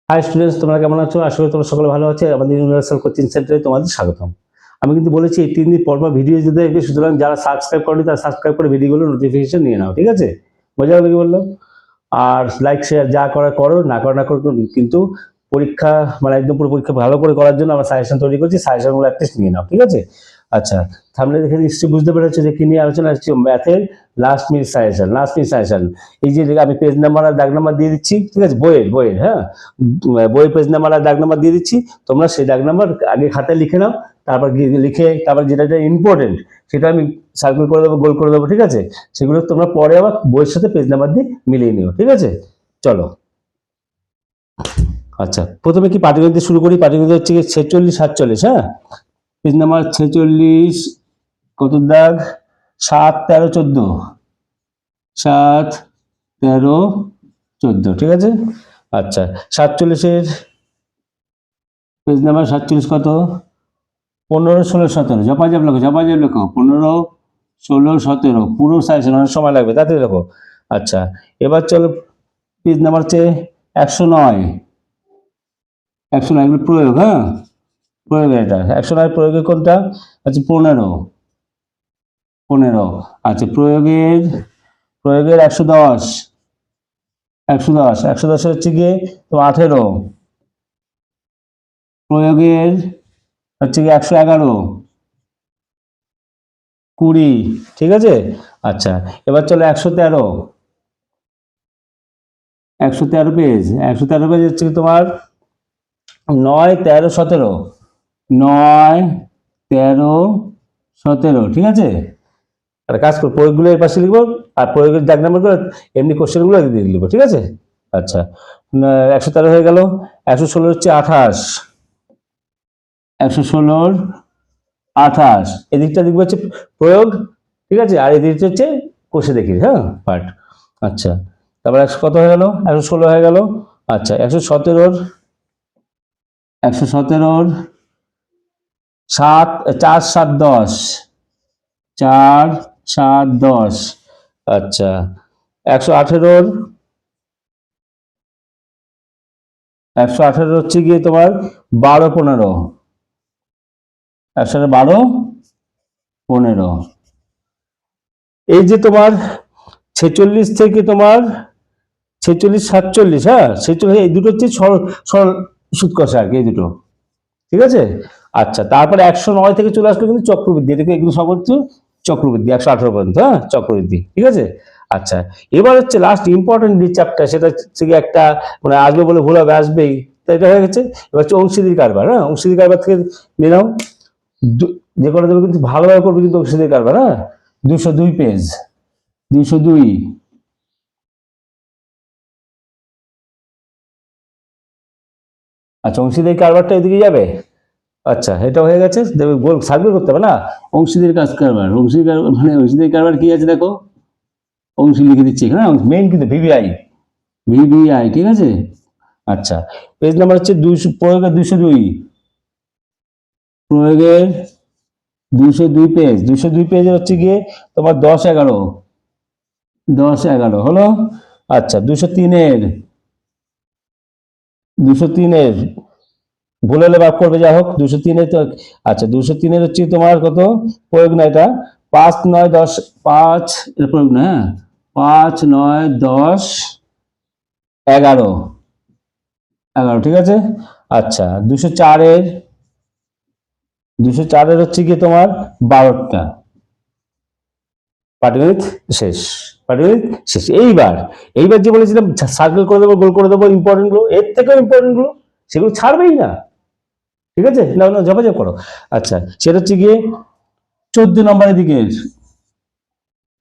High students, তোমরা কেমন আছো? আশা করি তোমরা সকলে ভালো আছো। আমাদের ইউনিভার্সাল কোচিং সেন্টারে তোমাদের স্বাগতম। আমি কিন্তু বলেছি এই 3 দিন পর ভিডিও দিতে থাকবে, সুতরাং যারা সাবস্ক্রাইব করনি তারা সাবস্ক্রাইব করে ভিডিওগুলো নোটিফিকেশন নিয়ে নাও, ঠিক আছে? বোঝা গেল কি বললাম? আর লাইক শেয়ার যা করা করো, না করো না করো, কিন্তু পরীক্ষা মানে একদম পুরো পরীক্ষা ভালো করে করার জন্য আমরা সাজেশন তৈরি করছি, সাজেশনগুলো অ্যাটলিস্ট নিয়ে নাও, ঠিক আছে? আচ্ছা, সামনে দেখে নিশ্চয়ই বুঝতে পেরেছো যে কি নিয়ে আলোচনা হচ্ছে। ম্যাথের লাস্ট মিনিট সাজেশন। এই যে আমি পেজ নাম্বার আর দাগ নাম্বার দিয়ে দিচ্ছি, ঠিক আছে? বইয়ের হ্যাঁ, বইয়ের পেজ নাম্বার আর দাগ নাম্বার দিয়ে দিচ্ছি। তোমরা সেই দাগ নাম্বার আগে খাতায় লিখে নাও, তারপর লিখে তারপর যেটা ইম্পর্টেন্ট সেটা আমি সার্কেল করে দেবো, গোল করে দেবো, ঠিক আছে? সেগুলো তোমরা পরে আবার বইয়ের সাথে পেজ নাম্বার দিয়ে মিলিয়ে নিও, ঠিক আছে? চলো। আচ্ছা, প্রথমে কি পাটিগণিত শুরু করি। পাটিগণিত হচ্ছে 46-47, হ্যাঁ? পেজ নাম্বার 46, কত দাগ? 7, 13, 14, 7, 13, 14, ঠিক আছে? আচ্ছা, 47-এর পেজ নাম্বার 47 কত? 15, 16, 17, ঝপাঝপ লেখো 15, 16, 17, পুরো সাজেশন, অনেক সময় লাগবে, তাড়াতাড়ি লেখো। আচ্ছা, এবার চলো পেজ নাম্বার হচ্ছে 109, এগুলো প্রয়োগ, হ্যাঁ? প্রয়োগের এটা 109, প্রয়োগের কোনটা? আচ্ছা 15, আচ্ছা প্রয়োগের 110, 110 হচ্ছে গিয়ে তো 18, প্রয়োগের হচ্ছে গিয়ে 111, 20, ঠিক আছে? আচ্ছা, এবার চলো 113, 113 পেজ, 113 পেজ হচ্ছে তোমার 9, 13, 17, 9, 13, 17, ঠিক আছে? একটা কাজ করো, প্রয়োগগুলো এর পাশে লিখবো আর প্রয়োগের দাগ নাম্বারগুলো এমনি কোশ্চেনগুলো দিয়ে লিখবো, ঠিক আছে? আচ্ছা, 113 হয়ে গেল। 116 হচ্ছে 28, 116, 28, এদিকটা লিখবো হচ্ছে প্রয়োগ, ঠিক আছে? আর এদিকটা হচ্ছে কোষে দেখি, হ্যাঁ, পার্ট। আচ্ছা, তারপর 100 কত হয়ে গেল? 116 হয়ে গেল। আচ্ছা, 117, 7, 4, 7, 10, 4, 7, 10, আচ্ছা 118, 118 হচ্ছে গিয়ে তোমার 12, 15, 12, 15। এই যে তোমার 46 থেকে তোমার 46, 47, হ্যাঁ 46, এই দুটো হচ্ছে সরল সুদ কষা আর কি, এই দুটো, ঠিক আছে? আচ্ছা, তারপরে 109 থেকে চলে আসলো কিন্তু চক্রবৃদ্ধি, এটাকে এগুলো সব হচ্ছে চক্রবৃদ্ধি 118 পর্যন্ত, হ্যাঁ চক্রবৃদ্ধি, ঠিক আছে? আচ্ছা, এবার হচ্ছে লাস্ট ইম্পর্টেন্ট যে চ্যাপ্টার, সেটা হচ্ছে একটা মানে আসবে বলে ভুল হবে, আসবেই, তো এটা হয়ে গেছে। এবার হচ্ছে অংশীদারি কারবার, হ্যাঁ? অংশীদারি কারবার থেকে নিয়ে নাও, যে করে দেবে কিন্তু ভালোভাবে করবে কিন্তু অংশীদারি কারবার, হ্যাঁ? 202 পেজ, 202। আচ্ছা, অংশীদারি কারবারটা এদিকে যাবে। আচ্ছা, এটা হয়ে গেছে, গোল সার্কেল করতে হবে না? অংশীদারি কাজ কারবার, অংশীদারি কারবার মানে অংশীদারি কারবার কি আছে দেখো, অংশী লিখে দিচ্ছি এখানে, মেইন কিন্তু ভিভিআই, ঠিক আছে? আচ্ছা, পেজ নাম্বার হচ্ছে 200, প্রয়োগের 202, প্রয়োগের 202 পেজ, 202 পেজে হচ্ছে গিয়ে তোমার 10, 11, 10, 11 হলো। আচ্ছা, 203-এর ভুল হলে বাদ করবে, যা হোক 203-এর তো। আচ্ছা, 203-এর হচ্ছে তোমার কত? প্রয়োগ না, এটা 5, 9, 10, 5 এর প্রয়োগ না, হ্যাঁ 5, 9, 10, 11, ঠিক আছে? আচ্ছা, 204-এর হচ্ছে গিয়ে তোমার 12টা। পাটিগণিত শেষ, পাটিগণিত শেষ। এইবার যে বলেছিলাম সার্কেল করে দেবো, গোল করে দেবো, ইম্পর্টেন্ট গুলো, এর থেকেও ইম্পর্টেন্ট গুলো সেগুলো ছাড়বেই না, ঠিক আছে? না ঝপাঝপ করো। আচ্ছা, সেটা হচ্ছে গিয়ে 14 নম্বরের দিকে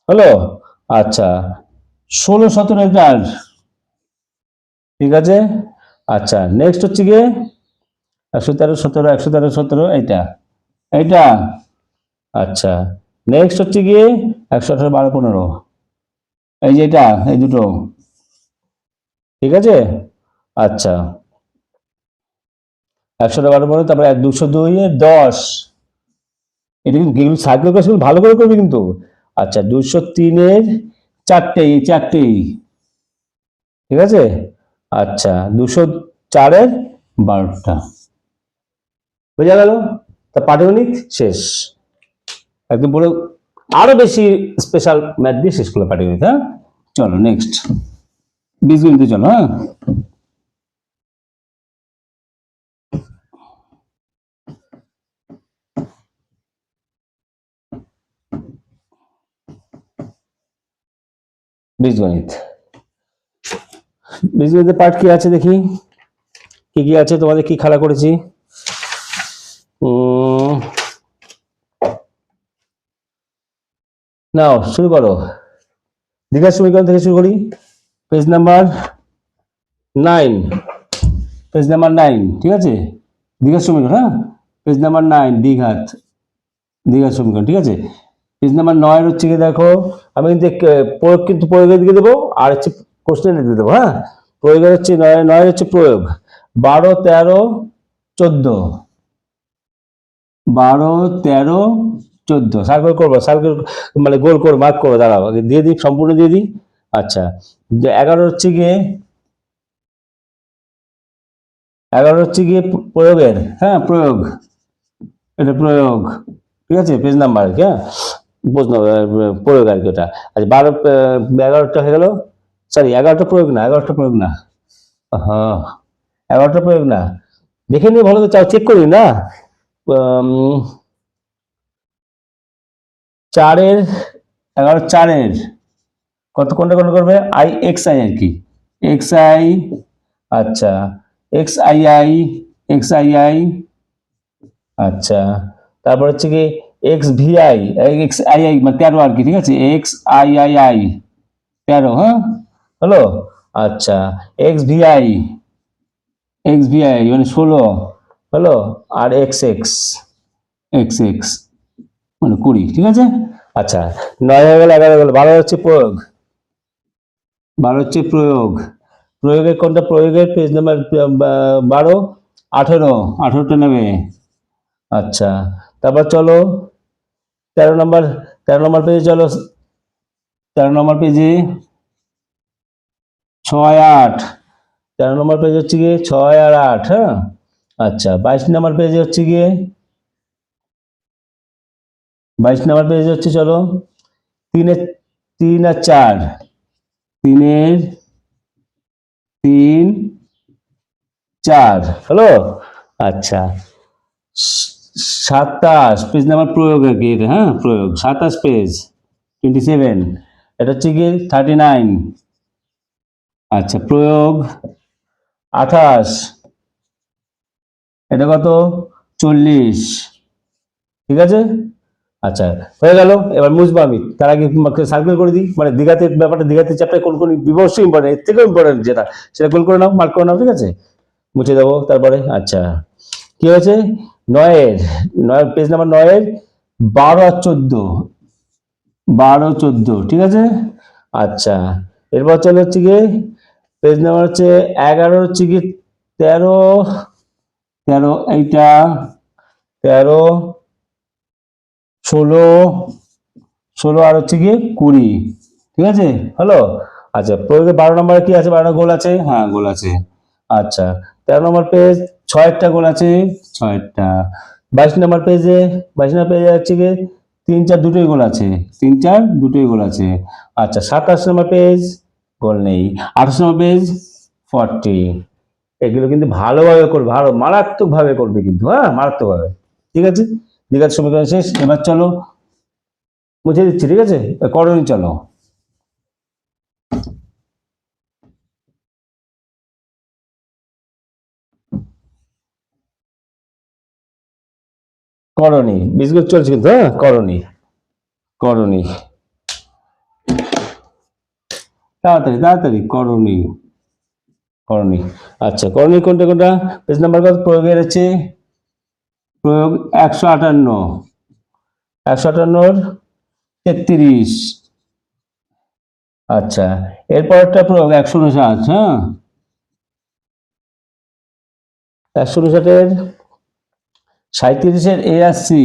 হলো। আচ্ছা, 16, 17, ঠিক আছে? আচ্ছা, নেক্সট হচ্ছে গিয়ে 113, 17, 113, 17, এইটা। আচ্ছা, নেক্সট হচ্ছে গিয়ে 118, 12, 15, এই যে এটা, এই দুটো, ঠিক আছে? আচ্ছা, 118, 12, 15, তারপরে 202 10, এটা কিন্তু এগুলো সার্কেল করে সেগুলো ভালো করে করবে কিন্তু। আচ্ছা, 203-এর 4টে, ঠিক আছে? আচ্ছা, 4 এর 12টা। বোঝা গেল? তা পাটিগণিত শেষ একদম পুরো। আরো বেশি স্পেশাল ম্যাথ দিয়ে শেষ করলো পাটিগণিত। হ্যাঁ, চলো নেক্সট বীজগণিতে চলো। হ্যাঁ, বীজগণিত। বীজগণিতের পার্ট কি আছে দেখি, কি কি আছে, তোমাদের কি খেলা করেছি। নাও শুরু করো, দ্বিঘাত সমীকরণ থেকে শুরু করি। পেজ নাম্বার 9, পেজ নাম্বার 9, ঠিক আছে, দ্বিঘাত সমীকরণ। হ্যাঁ, পেজ নাম্বার 9 দ্বিঘাত সমীকরণ, ঠিক আছে। পেজ নাম্বার 9 হচ্ছে কি, দেখো আমি কিন্তু প্রয়োগের দিকে দেবো, আর হচ্ছে কোশ্চেন দিয়ে দেবো। হ্যাঁ, প্রয়োগের হচ্ছে 9 হচ্ছে প্রয়োগ 12, 13, 14, 12, 13, 14 সার্কেল করবো, সার্কেল মানে গোল করে মার্ক করবো, দাঁড়াও আগে দিয়ে দিই, সম্পূর্ণ দিয়ে দিই। আচ্ছা, 11 হচ্ছে গিয়ে, 11 হচ্ছে গিয়ে প্রয়োগের। হ্যাঁ, প্রয়োগ, এটা প্রয়োগ, ঠিক আছে, পেজ নাম্বার। হ্যাঁ, প্রশ্ন প্রয়োগ আর কি ওটা। আচ্ছা, 12, 11টা হয়ে গেল, সরি 11টা প্রয়োগ না, 11টা প্রয়োগ না, হ্যাঁ 11টা প্রয়োগ না, দেখে নিয়ে ভালো করে, চাও চেক করি না। 4-এর 11, 4-এর কোনটা করবে, আই এক্স আই আর কি, এক্স আই। আচ্ছা, x I I, x I I. আচ্ছা, তারপর হচ্ছে কি x V I, x I I মানে 13 আর কি, ঠিক আছে, এক্স আই আই আই 13। হ্যাঁ, হলো। আচ্ছা, x V I, x V I মানে 16 হলো, আর এক্স এক্স, এক্স এক্স মানে 20, ঠিক আছে। আচ্ছা, 9 হয়ে গেল, 11 হয়ে গেল, 12 হচ্ছে প্রয়োগ, 12 হচ্ছে প্রয়োগ। প্রয়োগের কোনটা, প্রয়োগের পেজ নাম্বার 12, 18, 18টা নেবে। আচ্ছা, তারপর চলো 13 নম্বর, 13 নম্বর পেজে চলো, 13 নম্বর পেজে 6, 8, 13 নম্বর পেজ হচ্ছে গিয়ে 6 আর 8। হ্যাঁ, আচ্ছা, 22 নম্বর পেজে হচ্ছে গিয়ে, 22 নম্বর পেজে হচ্ছে, চলো 3 আর 4, 3-এর 3, 4 হলো। আচ্ছা, 27 পেজ নাম্বার প্রয়োগ আর কি এটা। হ্যাঁ, প্রয়োগ 27 পেজ 27, এটা হচ্ছে কি 39। আচ্ছা, প্রয়োগ 28, এটা কত, 40, ঠিক আছে। আচ্ছা, হয়ে গেল। এবার মুছবো আমি, তার আগে সার্কেল করে দিই, মানে দীঘাতে ব্যাপারটা, দীঘাতে চ্যাপ্টার কোন কোন বিবর্ষ ইম্পর্টেন্ট, এর থেকেও ইম্পর্টেন্ট যেটা, সেটা গোল করে নাও, মার্ক করে নাও, ঠিক আছে, মুছে দেবো তারপরে। আচ্ছা, কি হয়েছে, 9 পেজ নাম্বার 9-এর 12 আর 14, 12, 14, ঠিক আছে। আচ্ছা, এরপর চলে হচ্ছে গিয়ে পেজ নাম্বার হচ্ছে 11 হচ্ছে কি 13, 13 এইটা 13, 16, 16 আর হচ্ছে গিয়ে 20, ঠিক আছে, হলো। আচ্ছা, প্রয়োগে 12 নম্বরে কি আছে, 12 গোল আছে, হ্যাঁ গোল আছে। আচ্ছা, 13 নম্বর পেজ 6-টা গোল আছে, 6-টা। 22 নম্বর পেজে, 22 নম্বর পেজে হচ্ছে গিয়ে 3, 4 দুটোই গোল আছে, 3, 4 দুটোই গোল আছে। আচ্ছা, 27 নম্বর পেজ গোল নেই, 28 নম্বর পেজ 40। এগুলো কিন্তু ভালোভাবে করবে, ভালো মারাত্মক ভাবে করবে কিন্তু, হ্যাঁ মারাত্মক ভাবে, ঠিক আছে। দ্বিঘাত সমীকরণ শেষ। এবার চলো মুছে দিচ্ছি, ঠিক আছে, করণী চলো। করণী বীজগণিত চলছে কিন্তু, হ্যাঁ করণী, করণী তাড়াতাড়ি তাড়াতাড়ি, করণী, করণী। আচ্ছা, করণী কোনটা কোনটা, পেজ নাম্বার কত, প্রয়োগের হচ্ছে প্রয়োগ 158, 158-র 33। আচ্ছা, এরপরটা প্রয়োগ 159। হ্যাঁ, 159-এর 37-এর এ আর সি,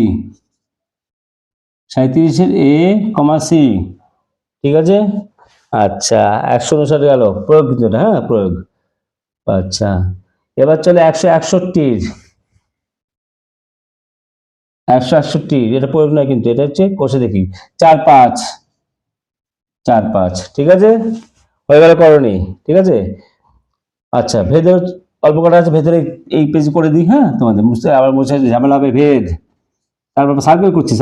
37-এর এ কমা সি, ঠিক আছে। আচ্ছা, 159 গেল প্রয়োগ কিন্তু এটা, হ্যাঁ প্রয়োগ। আচ্ছা, এবার চলে 161, 161 এটা প্রয়োগ নয় কিন্তু, এটা হচ্ছে কষে দেখি। 4 5, 4 5, ঠিক আছে, হয়ে গেল করণী, ঠিক আছে। আচ্ছা, ভেদর অল্প কটা আছে, ভেতরে এই পেজ করে দিই, হ্যাঁ, তোমাদের বুঝতে আবার বসে ঝামেলা হবে। ভেদ, তারপর সার্কেল করছি,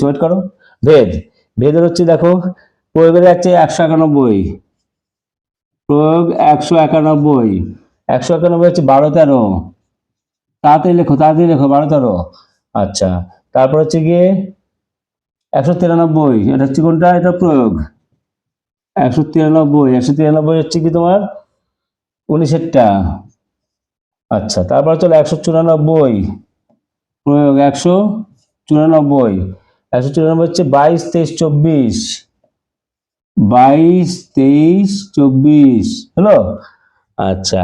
ওয়েট করো। ভেদ, ভেদের হচ্ছে দেখো, প্রয়োগের যাচ্ছে 191, প্রয়োগ 191, 191 হচ্ছে 12 13, তাড়াতাড়ি লেখো 12 13। আচ্ছা, তারপর হচ্ছে গিয়ে 193, এটা হচ্ছে কোনটা, এটা প্রয়োগ 193, 193 হচ্ছে কি তোমার 19-এরটা। আচ্ছা, তারপর চলো 194, প্রয়োগ 194, 194 হচ্ছে 22 23 24, 22 23 24 হলো। আচ্ছা,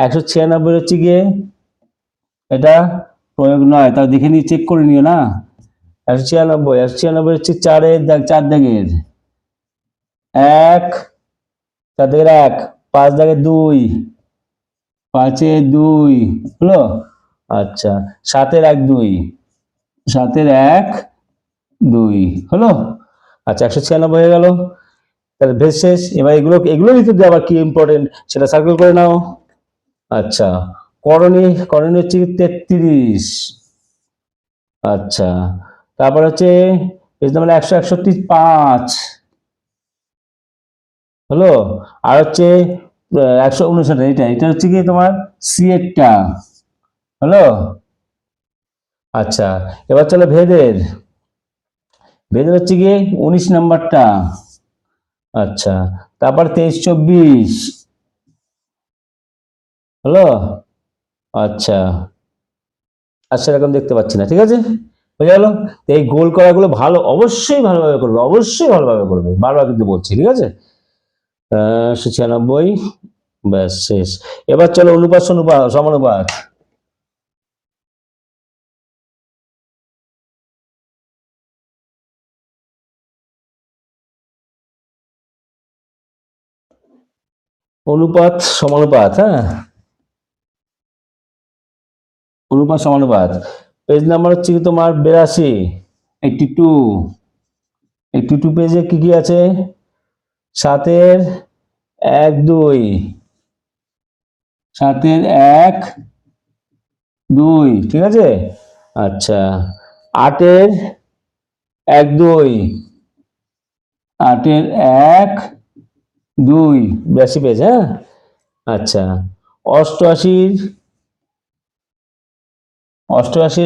196 হচ্ছে গিয়ে, এটা প্রয়োগ নয়, তাও দেখে নিয়ে চেক করে নিও না। 196 হচ্ছে 4-এর দাগ, 4 দাগের 1, 4 দাগের 1, 5 দাগের 2, 5-এ 2 হলো। আচ্ছা, 7-এর 1 2, 7-এর 1 2 হলো। আচ্ছা, 196 হয়ে গেল, তাহলে ভেদ শেষ। এবার এগুলো ভিতরে আবার কি ইম্পর্টেন্ট সেটা সার্কেল করে নাও। আচ্ছা, করণী হচ্ছে 33। আচ্ছা, তারপর হচ্ছে পেজ নাম্বার 161 5 হলো। আর হচ্ছে 159, এটা হচ্ছে কি তোমার সি এরটা হলো। আচ্ছা, এবার চলো ভেদের হচ্ছে গিয়ে 19 নাম্বারটা। আচ্ছা, তারপর 23 24 হলো। আচ্ছা, আর সেরকম দেখতে পাচ্ছি না, ঠিক আছে, হয়ে গেল। এই গোল করাগুলো অবশ্যই ভালোভাবে করবে, বারবার কিন্তু বলছি, ঠিক আছে। 96, ব্যাস শেষ। এবার চলো অনুপাত সমানুপাত। অনুপাত সমানুপাত, হ্যাঁ, অনুপাত সমানুপাত। পেজ নাম্বার হচ্ছে কি তোমার 82, 82 পেজে কি কি আছে, 7-এর 1 2, 7-এর 1 2, ঠিক আছে। আচ্ছা, 8-এর 1 2, 8-এর 1 2, 82 পেজ, হ্যাঁ। আচ্ছা, 88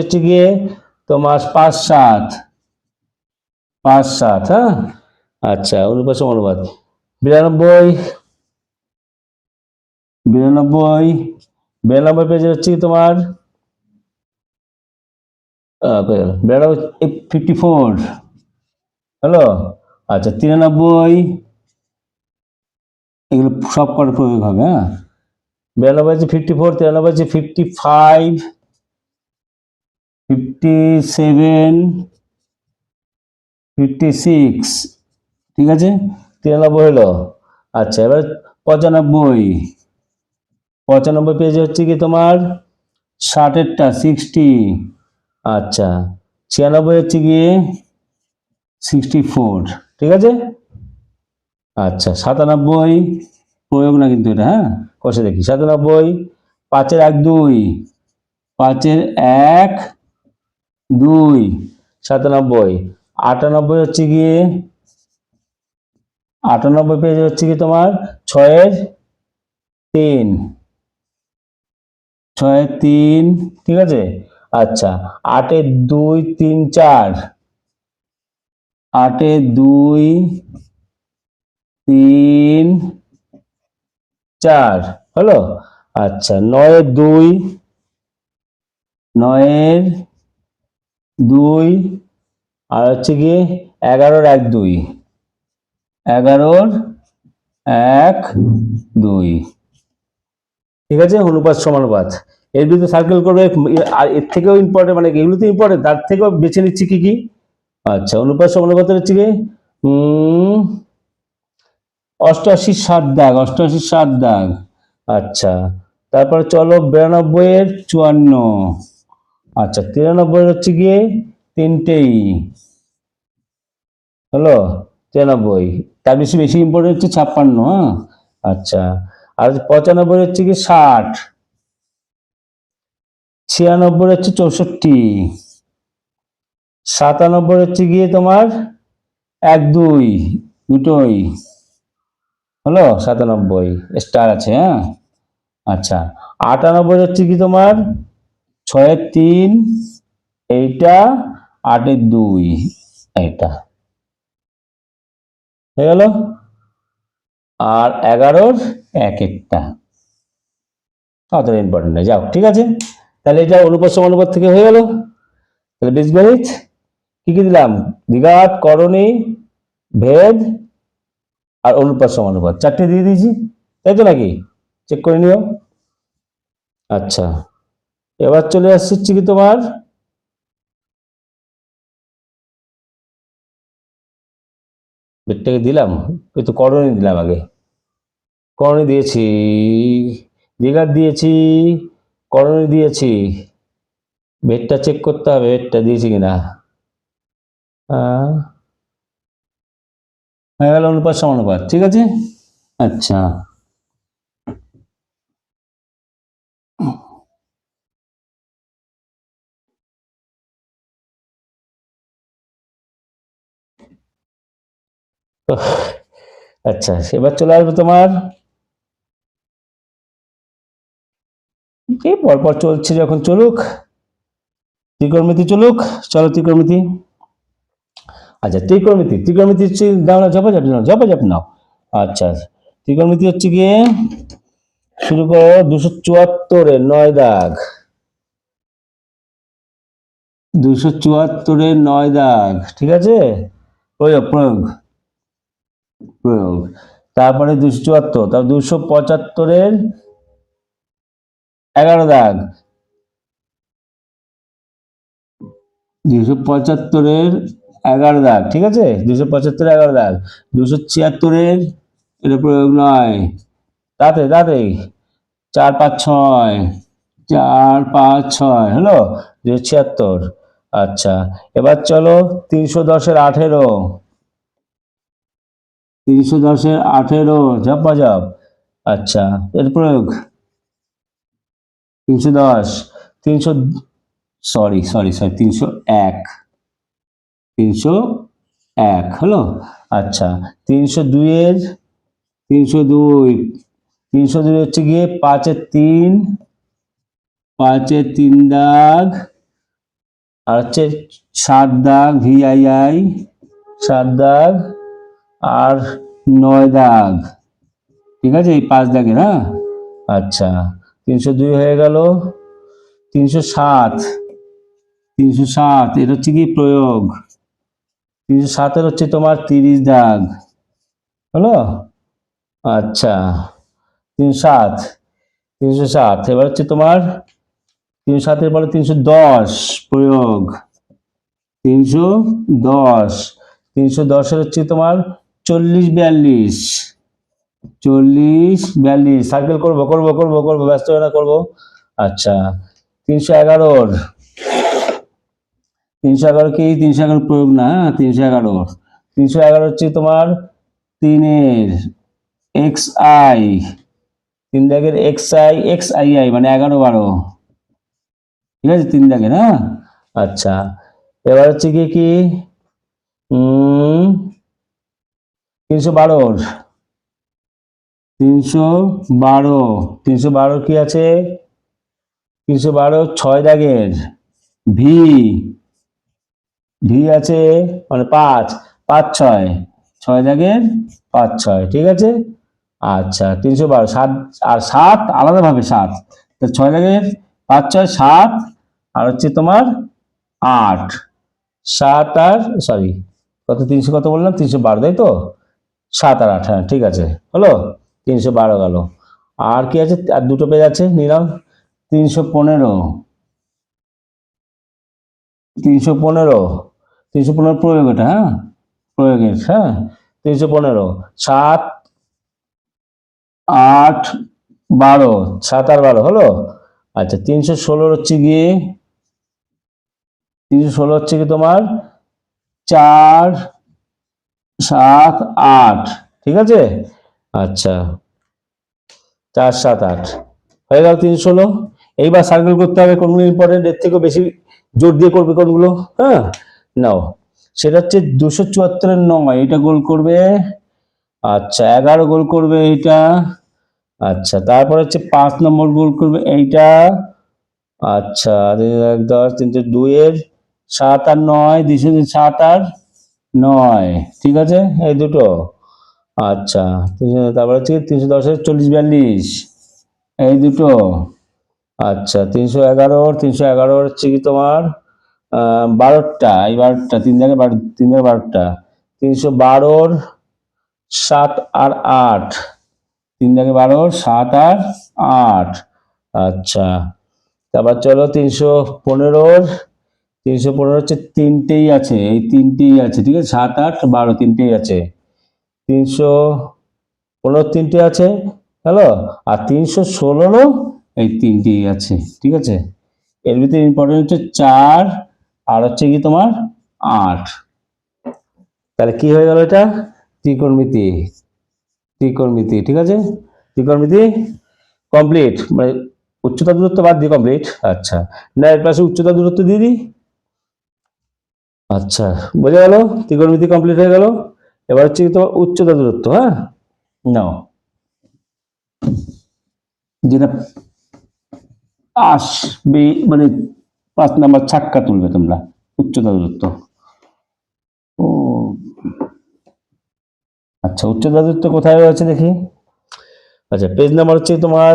হচ্ছে গিয়ে তোমার 5 7, 5 7, হ্যাঁ। আচ্ছা, অনুপাত সমানুপাত। 92, 92 পেজে হচ্ছে কি তোমার 54 হ্যালো। আচ্ছা, 93, এগুলো সব কটা প্রয়োগ হবে, হ্যাঁ। 92 হচ্ছে 54, 93 হচ্ছে 55, 57, 56, ঠিক আছে, 93 হলো। আচ্ছা, এবার 95 পেজে হচ্ছে কি তোমার 60-এরটা 60। আচ্ছা, 96 হচ্ছে গিয়ে 64, ঠিক আছে। আচ্ছা, 97 প্রয়োগ না কিন্তু এটা, হ্যাঁ, কষে দেখি। 97, 5-এর 1 2, 5-এর 1 2, 97। 98 হচ্ছে গিয়ে 98 পেজে হচ্ছে কি তোমার 6-এর 3, 6-এর 3, ঠিক আছে। আচ্ছা, 8-এর 2 3 4, 8-এর 2 3 4 হলো। আচ্ছা, 9-এর 2, 9-এর 2, আর হচ্ছে গিয়ে 11-এর 1 2, 11-এর 1 2, ঠিক আছে। অনুপাত সমানুপাত এর ভিতরে সার্কেল করবে। আর এর থেকেও ইম্পর্টেন্ট, মানে এগুলো তো ইম্পর্টেন্ট, তার থেকেও বেছে নিচ্ছি কি কি। আচ্ছা, অনুপাত সমানুপাত হচ্ছে কি 88 7 দাগ, 88 7 দাগ। আচ্ছা, তারপরে চলো 92 এর 54। আচ্ছা 93 হচ্ছে গিয়ে তিনটেই হলো 93। তার বেশি বেশি ইম্পর্টেন্ট হচ্ছে 56। হ্যাঁ, আচ্ছা। আর 95 হচ্ছে কি 60। 96 হচ্ছে 64। 97 হচ্ছে গিয়ে তোমার 1 2 দুটোই হলো 97 স্টার আছে। হ্যাঁ, আচ্ছা। 98 হচ্ছে কি তোমার 6 এর 3 এইটা, 8 এর 2 এইটা হয়ে গেল। আর 11-র 1 একটা অতটা ইম্পর্টেন্ট না, যাও ঠিক আছে। তাহলে এটা অনুপাত সমানুপাত থেকে হয়ে গেল। তাহলে বীজগণিত কি কি দিলাম? দ্বিঘাত, করণী, ভেদ আর অনুপাত সমানুপাত, 4টে দিয়ে দিয়েছি, তাই তো নাকি? চেক করে নিও। আচ্ছা, এবার চলে আসছে কি তোমার বেদটাকে দিলাম, কিন্তু করণী দিলাম আগে। করণী দিয়েছি, দ্বিঘাত দিয়েছি, করণী দিয়েছি, বেদটা চেক করতে হবে বেদটা দিয়েছি কিনা। হয়ে গেল অনুপাত সমানুপাত, ঠিক আছে। আচ্ছা, আচ্ছা এবার চলে আসবে তোমার এই পরপর চলছে যখন চলুক, ত্রিকোণমিতি চলুক। চলো ত্রিকোণমিতি। আচ্ছা ত্রিকোণমিতি, ত্রিকোণমিতি হচ্ছে দাও না, ঝপাঝপ নাও, ঝপাঝপ নাও। আচ্ছা, ত্রিকোণমিতি হচ্ছে গিয়ে শুরু করো 274-এর 9 দাগ। 274-এর 9 দাগ, ঠিক আছে। প্রয়োগ প্রয়োগ প্রয়োগ। তারপরে 274, তারপর 275-এর 11 দাগ। 275-এর 11 দাগ, ঠিক আছে। 275-এর 11 দাগ। 276-এর এটা প্রয়োগ নয়, তাতে তাতে 4 5 6, 4 5 6 হলো 276। আচ্ছা, এবার চলো 310-এর 18। 310-এর 18 ঝপাঝপ। আচ্ছা, এর প্রয়োগ 310, 300, সরি সরি সরি 301, 301 হলো। আচ্ছা, 302-এর 302, 302 হচ্ছে গিয়ে 5-এর 3, 5-এর 3 দাগ। আর হচ্ছে 7 দাগ, VII 7 দাগ আর 9 দাগ, ঠিক আছে, এই 5 দাগের। হ্যাঁ, আচ্ছা 302 হয়ে গেল। 307, 307 এটা হচ্ছে কি প্রয়োগ। 307-এর হচ্ছে তোমার 30 দাগ হলো। আচ্ছা 307, 307 এবার হচ্ছে তোমার 307-এর পরে 310 প্রয়োগ। 310, 310-এর হচ্ছে তোমার 40 42, 40 42 সার্কেল করবো করবো করবো করবো, ব্যস্ত হয়ে না করবো। আচ্ছা 311-র 311 কি 311 প্রয়োগ না, 311, 311 হচ্ছে তোমার 3-এর XI, 3 দাগের XI XII মানে 11 12, ঠিক আছে, 3 দাগের। হ্যাঁ, আচ্ছা এবার হচ্ছে কি কি 312, 312, 312 কি আছে, 312 6 দাগের ভি, ভি আছে মানে 5 5 6, 6 দাগের 5 6, ঠিক আছে। আচ্ছা 312, 7 আর 7 আলাদাভাবে 7, 6 দাগের 5 6 7 আর হচ্ছে তোমার 8, 7 আর সরি কত 300 কত বললাম 312, তাই তো, 7 আর 8, হ্যাঁ ঠিক আছে হলো 312 গেল। আর কি আছে, আর দুটো পেজ আছে নিলাম। 315, 315, 315 প্রয়োগ এটা, হ্যাঁ প্রয়োগের, হ্যাঁ 315 7 8 12, 7 আর 12 হলো। আচ্ছা 316 হচ্ছে গিয়ে 316 হচ্ছে কি তোমার 4 7 8, ঠিক আছে। আচ্ছা 4 7 8 হয়ে গেল 316। এইবার সার্কেল করতে হবে কোনগুলো ইম্পর্টেন্ট, এর থেকেও বেশি জোর দিয়ে করবে কোনগুলো। হ্যাঁ নাও, সেটা হচ্ছে 274 9, এটা গোল করবে। আচ্ছা 11 গোল করবে এইটা। আচ্ছা তারপর হচ্ছে 5 নম্বর গোল করবে এইটা। আচ্ছা 1 10 3 2 7 আর 9, 7 আর 9, ঠিক আছে এই দুটো। আচ্ছা তারপর হচ্ছে 310 40 42, এই দুটো। আচ্ছা 311 হচ্ছে কি তোমার 12টা, এই 12টা 3 জায়গায় 12, 3 জায়গায় 12টা। 312 7 আর 8, 3 জায়গায় 12 7 আর 8। আচ্ছা তারপর চলো 315 হচ্ছে তিনটেই আছে, এই তিনটেই আছে, ঠিক আছে 7 8 12 তিনটেই আছে। 315 তিনটে আছে, হ্যালো। আর 316 এই তিনটেই আছে, ঠিক আছে। এর ভিতরে ইম্পর্টেন্ট হচ্ছে 4 আর হচ্ছে কি তোমার 8। তাহলে কি হয়ে গেল এটা ত্রিকোণমিতি, ত্রিকোণমিতি, ঠিক আছে। ত্রিকোণমিতি কমপ্লিট, মানে উচ্চতা দূরত্ব বাদ দিয়ে কমপ্লিট। আচ্ছা না এর পাশে উচ্চতা দূরত্ব দিয়ে দিই। আচ্ছা বোঝা গেল, ত্রিকোণমিতি কমপ্লিট হয়ে গেল। এবার হচ্ছে কি তোমার উচ্চতা দূরত্ব। হ্যাঁ নাও, যেটা আসবে মানে 5 নাম্বার ছাক্কা তুলবে তোমরা, উচ্চতা দূরত্ব। ও আচ্ছা উচ্চতা দূরত্ব কোথায় রয়েছে দেখি। আচ্ছা পেজ নাম্বার হচ্ছে তোমার,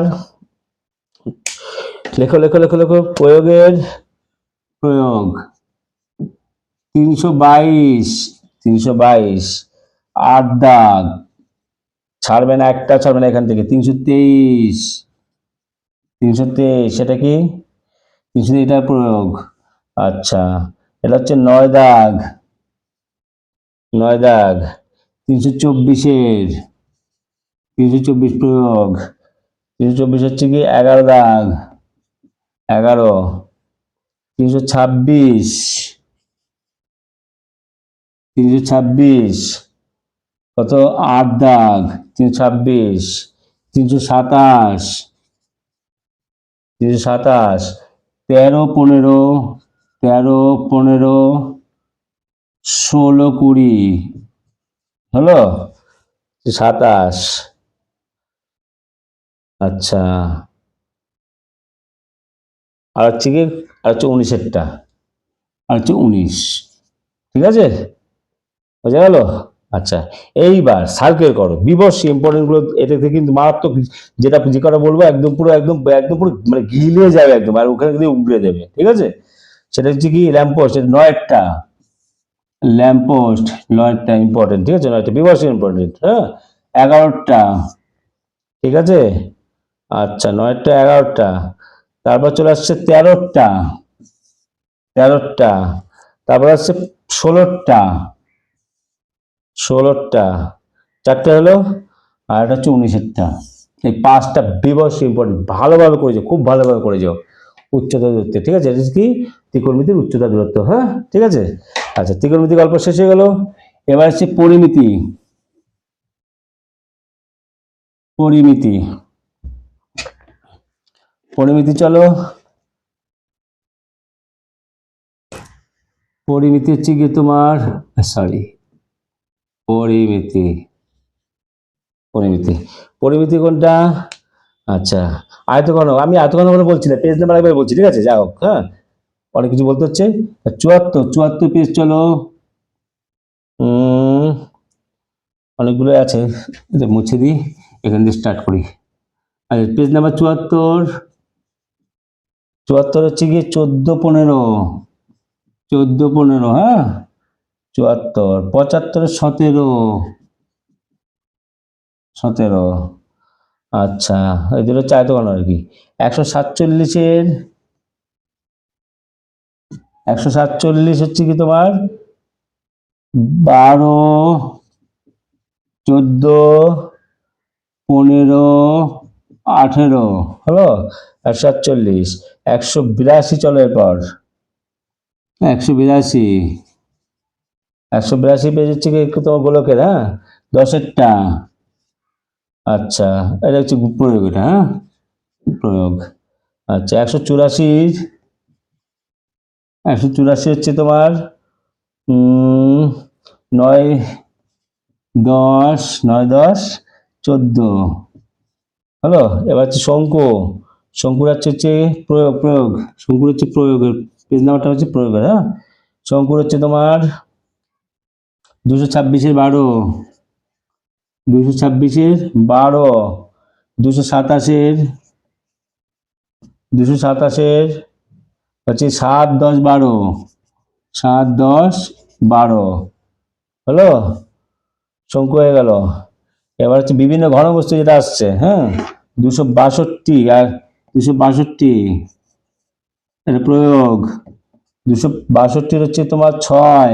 লেখো লেখো লেখো লেখো, প্রয়োগের প্রয়োগ 322, 322 8 দাগ, ছাড়বে না, একটা ছাড়বে না এখান থেকে। 323, 323 সেটা কি 323, এটার প্রয়োগ। আচ্ছা এটা হচ্ছে 9 দাগ, 9 দাগ। 324-এর 324 প্রয়োগ। 324 হচ্ছে কি 11 দাগ, 11। 326, 326 কত 8 দাগ, 326। 327, 327 13 15, 13 15 16 20 হলো 27। আচ্ছা আর হচ্ছে কি আর হচ্ছে 19-এরটা, আর হচ্ছে 19, ঠিক আছে বোঝা গেল। আচ্ছা এইবার সার্কেল করো বিবর্ষ ইম্পর্টেন্ট গুলো, এটা থেকে কিন্তু মারাত্মক, যেটা যে কটা বলবো একদম পুরো একদম একদম পুরো মানে গিলে যাবে একদম, আর ওখানে কিন্তু উগড়ে দেবে, ঠিক আছে। সেটা হচ্ছে কি ল্যাম্পপোস্ট, এটা 9টা ল্যাম্পপোস্ট, 9টা ইম্পর্টেন্ট, ঠিক আছে। 9টা বিবর্ষ ইম্পর্টেন্ট। হ্যাঁ 11টা, ঠিক আছে। আচ্ছা 9টা 11টা। তারপর চলে আসছে 13টা, 13টা। তারপর আসছে 16টা, 16টা, 4টে হলো। আর এটা হচ্ছে 19-এরটা। এই 5টা বিবর্ষ ইম্পর্টেন্ট, ভালোভাবে করে যাও, খুব ভালোভাবে করে যাও। উচ্চতা দূরত্ব, ঠিক আছে, এটা কি ত্রিকোণমিতির উচ্চতা দূরত্ব। হ্যাঁ ঠিক আছে। আচ্ছা ত্রিকোণমিতি গল্প শেষ হয়ে গেল। এবার হচ্ছে পরিমিতি, পরিমিতি, পরিমিতি চলো। পরিমিতি হচ্ছে কি তোমার সরি পরিমিতি, পরিমিতি, পরিমিতি কোনটা। আচ্ছা আয়তঘন, আমি আয়তঘন বলে বলছি না, পেজ নাম্বার একবার বলছি, ঠিক আছে। যাই হোক, হ্যাঁ অনেক কিছু বলতে হচ্ছে। 74, 74 পেজ চলো। অনেকগুলো আছে, মুছে দিই, এখান দিয়ে স্টার্ট করি। আচ্ছা পেজ নাম্বার 74, 74 হচ্ছে গিয়ে 14 15, 14 15, হ্যাঁ 74। 75 17, 17। আচ্ছা এই দুটো আয়তঘন আর কি। 147-এর 147 হচ্ছে কি তোমার 12 14 15 18 হলো, 147, 182 চলো এরপর, 182, 182 পেজ হচ্ছে কি একটু তোমার গোলকের, হ্যাঁ, 10-এরটা। আচ্ছা, এটা হচ্ছে প্রয়োগ, এটা হ্যাঁ প্রয়োগ। আচ্ছা, 184, 184 হচ্ছে তোমার 9, 10, 9, 10, 14 হলো। এবার হচ্ছে শঙ্কু, শঙ্কুর হচ্ছে প্রয়োগ, প্রয়োগ, শঙ্কুর হচ্ছে প্রয়োগের পেজ নাম্বারটা হচ্ছে প্রয়োগের, হ্যাঁ। শঙ্কুর হচ্ছে তোমার 226-এর 12, 226-এর 12, 227-এর, 227-এর হচ্ছে 7, 10, 12, 7, 10, 12 হলো, শঙ্কু হয়ে গেল। এবার হচ্ছে বিভিন্ন ঘনবস্তু যেটা আসছে, হ্যাঁ, 262 আর 262 এটা প্রয়োগ, 262 হচ্ছে তোমার 6।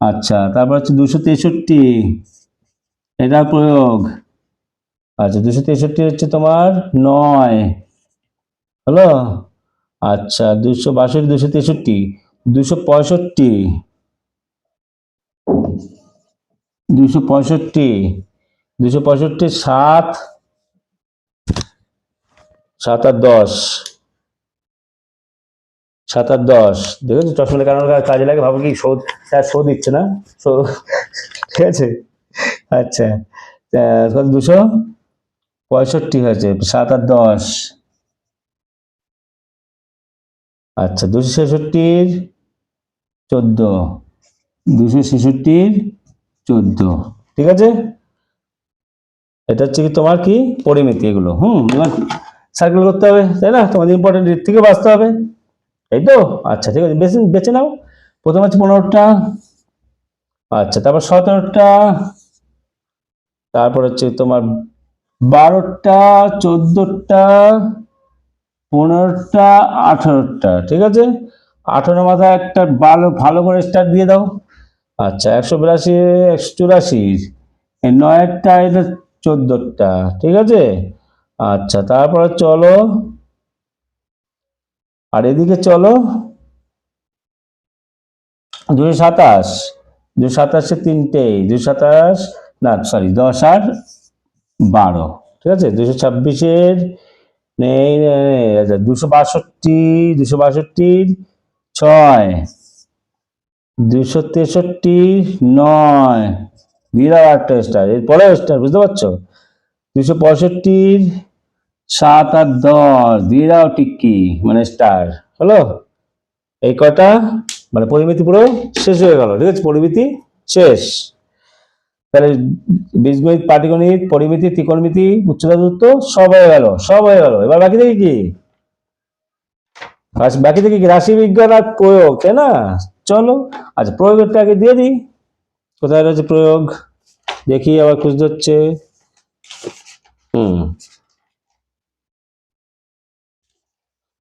আচ্ছা, তারপর হচ্ছে 263 এটা প্রয়োগ। আচ্ছা, 263 হচ্ছে তোমার 9 হলো। আচ্ছা, 262, 263, 265, 265, 265, 7, 7 আর 10, 7 আর 10 দেখেছো চশমাটা কেন কাজে লাগে, ভাবো কি শোধ, স্যার শোধ দিচ্ছে না, শোধ, ঠিক আছে। আচ্ছা, 265 হয়েছে, 7 আর 10। আচ্ছা, 266-র 14, 266-র 14, ঠিক আছে। এটা হচ্ছে কি তোমার কি পরিমিতি, এগুলো এবার সার্কেল করতে হবে, তাই না, তোমাদের ইম্পর্টেন্ট দিক থেকে বাঁচতে হবে, তাই তো। আচ্ছা, ঠিক আছে, বেছে বেছে নাও। প্রথম হচ্ছে 15টা, আচ্ছা, তারপর 17টা, তারপর হচ্ছে তোমার 12টা, 14টা, 15টা, 18টা, ঠিক আছে। 18 মাথায় একটা ভালো ভালো করে স্টার্ট দিয়ে দাও। আচ্ছা, 182, 184, এই 9টা, এটা 14টা, ঠিক আছে। আচ্ছা, তারপরে চলো আর এদিকে চলো 227, 227-এ 3টে, 227 না সরি 10 আর 12, ঠিক আছে। 226-এর নেই, 262, 262-র 6, 263, 9 দিলাম একটা স্টার, এরপরে স্টার, বুঝতে পারছো। 265-র 7 আর 10 দিয়ে দাও টিক্কি, মানে স্টার হলো। এই কটা মানে পরিমিতি পুরো শেষ হয়ে গেল, ঠিক আছে, পরিমিতি শেষ। তাহলে বীজগণিত, পাটিগণিত, পরিমিতি, ত্রিকোণমিতি, উচ্চতা দূরত্ব সব হয়ে গেল, সব হয়ে গেল। এবার বাকি থেকে কি, বাকি থেকে কি রাশি বিজ্ঞান আর প্রয়োগ, তাই না। চলো, আচ্ছা, প্রয়োগেরটা আগে দিয়ে দিই, কোথায় রয়েছে প্রয়োগ, দেখি আবার খুঁজতে হচ্ছে।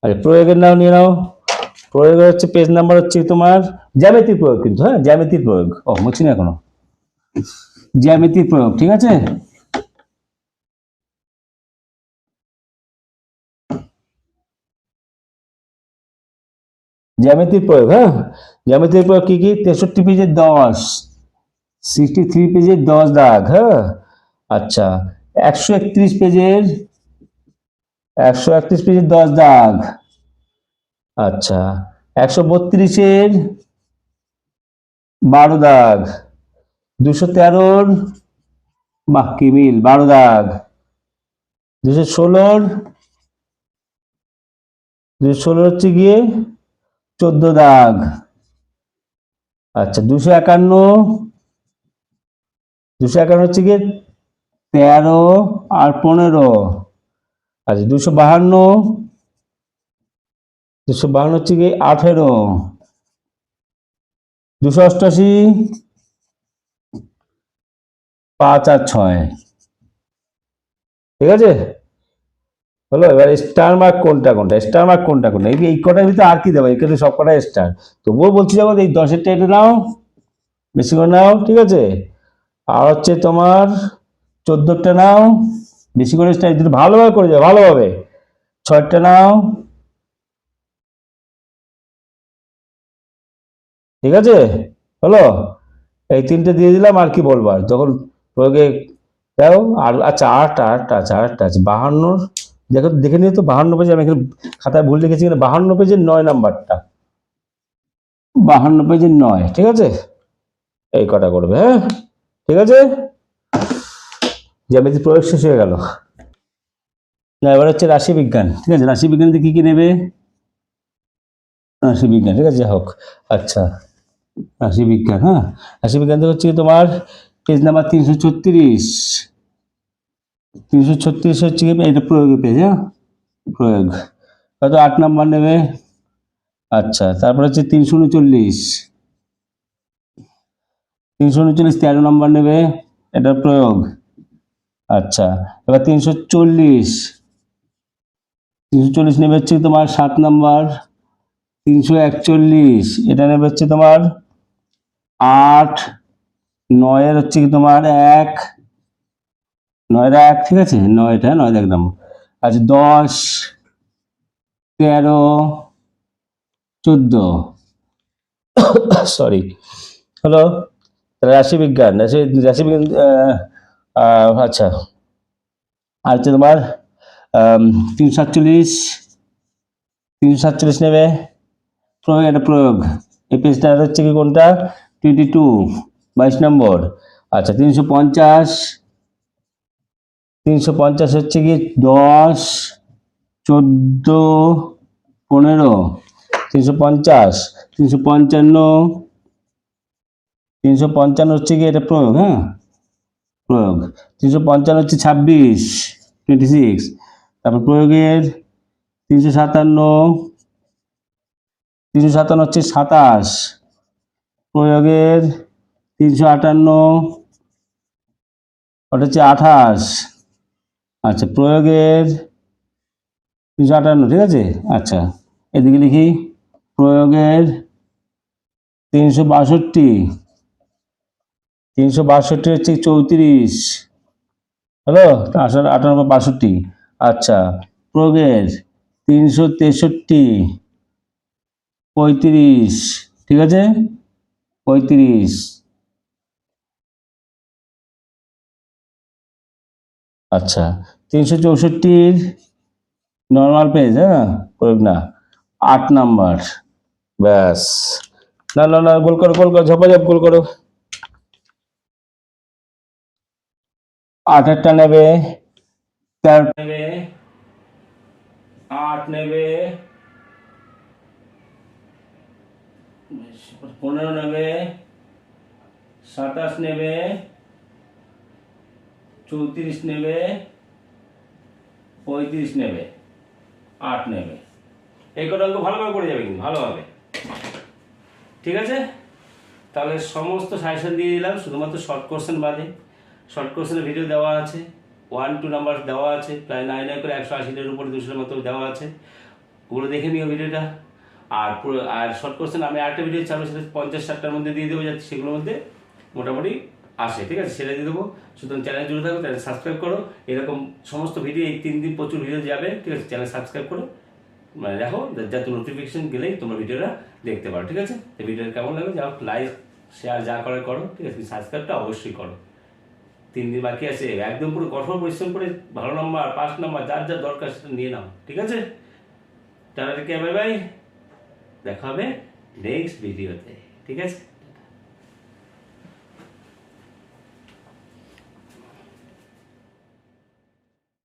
আচ্ছা, প্রয়োগের নাম নিয়ে নাও। প্রয়োগের হচ্ছে পেজ নাম্বার হচ্ছে তোমার জ্যামিতির প্রয়োগ, কিন্তু হ্যাঁ জ্যামিতির প্রয়োগ, মুছি না এখনো, জ্যামিতির প্রয়োগ, ঠিক আছে। জ্যামিতির প্রয়োগ, হ্যাঁ, জ্যামিতির প্রয়োগ কি কি, 63 পেজের 10, 63 পেজের 10 দাগ, হ্যাঁ। আচ্ছা, 131 পেজের, 131 পেজের 10 দাগ। আচ্ছা, 132-এর 12 দাগ, 213-র বাহ কি মিল 12 দাগ, 216-র, 216 হচ্ছে গিয়ে 14 দাগ। আচ্ছা, 251, 251 হচ্ছে গিয়ে 13 আর 15। আচ্ছা, 252, 252 হচ্ছে গিয়ে 18, 288, 5 আর 6, ঠিক আছে হলো। এবার স্টার মার্ক কোনটা কোনটা, স্টার মার্ক কোনটা কোনটা, এই কটার ভিতরে আর কি দেবো, এখানে সব কটা স্টার, তবুও বলছি যখন এই 10-এরটা এটা নাও, বেশি করে নাও, ঠিক আছে। আর হচ্ছে তোমার 14টা নাও, বেশি করে স্টাইল যদি ভালোভাবে করে যাও, ভালোভাবে। 6টা নাও, ঠিক আছে, হলো। এই 3টে দিয়ে দিলাম, আর কি বলবার যখন প্রয়োগে দাও। আর আচ্ছা, আটটা আছে 52। দেখো, দেখে নিও তো 52 পেজে, আমি এখানে খাতায় ভুল লিখেছি কিনা। 52 পেজের 9 নাম্বারটা, 52 পেজের 9, ঠিক আছে। এই কটা করবে, হ্যাঁ, ঠিক আছে। জ্যামিতি প্রয়োগ শেষ হয়ে গেল। না, এবার হচ্ছে রাশিবিজ্ঞান, ঠিক আছে। রাশিবিজ্ঞানতে কি কি নেবে? রাশিবিজ্ঞান, ঠিক আছে, হোক। আচ্ছা, রাশিবিজ্ঞান, হ্যাঁ, রাশিবিজ্ঞানতে হচ্ছে কি তোমার পেজ নাম্বার 336। 336 হচ্ছে কি, এটা প্রয়োগের পেজ, হ্যাঁ, প্রয়োগ। হয়তো 8 নাম্বার নেবে। আচ্ছা, তারপর হচ্ছে 339। 339 13 নাম্বার নেবে, এটা প্রয়োগ। আচ্ছা, এবার 340। 340 নেবে হচ্ছে তোমার 7 নাম্বার। 341, এটা নেবে হচ্ছে তোমার 8। 9 হচ্ছে কি তোমার 1, 9 1, ঠিক আছে, 9টা 9 একদম। আচ্ছা, 10, 13, 14, সরি, হলো। রাশিবিজ্ঞান, রাশিবিজ্ঞান, আচ্ছা। আর হচ্ছে তোমার 347। 347 নেবে, প্রয়োগ, এটা প্রয়োগ। এই পেজটা হচ্ছে কি কোনটা? 22, 22 নম্বর। আচ্ছা, 350। 350 হচ্ছে কি 10, 14, 15। 350, 355। 355 হচ্ছে কি এটা প্রয়োগ, হ্যাঁ, প্রয়োগ। 355 হচ্ছে 26, 26। তারপর প্রয়োগের 357। 357 হচ্ছে 27, প্রয়োগের 358, ওটা হচ্ছে 28। আচ্ছা, প্রয়োগের 358, ঠিক আছে। আচ্ছা, এদিকে লিখি, প্রয়োগের 362। 362 হচ্ছে 34, হলো। 58, 62। আচ্ছা, প্রয়োগের 363, 35, ঠিক আছে, 35। আচ্ছা, 364 নর্মাল পেজ, হ্যাঁ, প্রয়োগ না, 8 নাম্বার। ব্যাস, না না না, গোল করো, গোল করো, ঝপাঝপ গোল করো। 8 নেবে, 13 নেবে, 8 নেবে, 15 নেবে, 27 নেবে, 34 নেবে, 35 নেবে, 8 নেবে। এই কটা অঙ্ক ভালোভাবে করে যাবে, কিন্তু ভালোভাবে, ঠিক আছে। তাহলে সমস্ত সাজেশন দিয়ে দিলাম, শুধুমাত্র শর্ট কোশ্চেন বাদে। শর্ট কোশ্চেনের ভিডিও দেওয়া আছে, 1 2 নাম্বার দেওয়া আছে, প্রায় 9 করে 180টার উপরে 200-এর মতো দেওয়া আছে, ওগুলো দেখে নিও ভিডিওটা। আর শর্ট কোশ্চেন আমি আরেকটা ভিডিও চালু, সেটা 50-60টার মধ্যে দিয়ে দেবো, যাতে সেগুলোর মধ্যে মোটামুটি আসে, ঠিক আছে, সেটা দিয়ে দেবো। সুতরাং চ্যানেল জুড়ে থাকো, চ্যানেল সাবস্ক্রাইব করো। এরকম সমস্ত ভিডিও এই 3 দিন প্রচুর ভিডিও যাবে, ঠিক আছে। চ্যানেল সাবস্ক্রাইব করো, মানে দেখো, যাতে নোটিফিকেশন গেলেই তোমরা ভিডিওটা দেখতে পারো, ঠিক আছে। তো ভিডিওটা কেমন লাগবে, যা লাইক শেয়ার যা করে করো, ঠিক আছে। সাবস্ক্রাইবটা অবশ্যই করো। 3 দিন বাকি আছে, একদম পুরো কঠোর পরিশ্রম করে ভালো নাম্বার, 5 নাম্বার, যার যা দরকার সেটা নিয়ে নাও, ঠিক আছে। টাটা, বাই বাই, দেখা হবে নেক্সট ভিডিওতে, ঠিক আছে।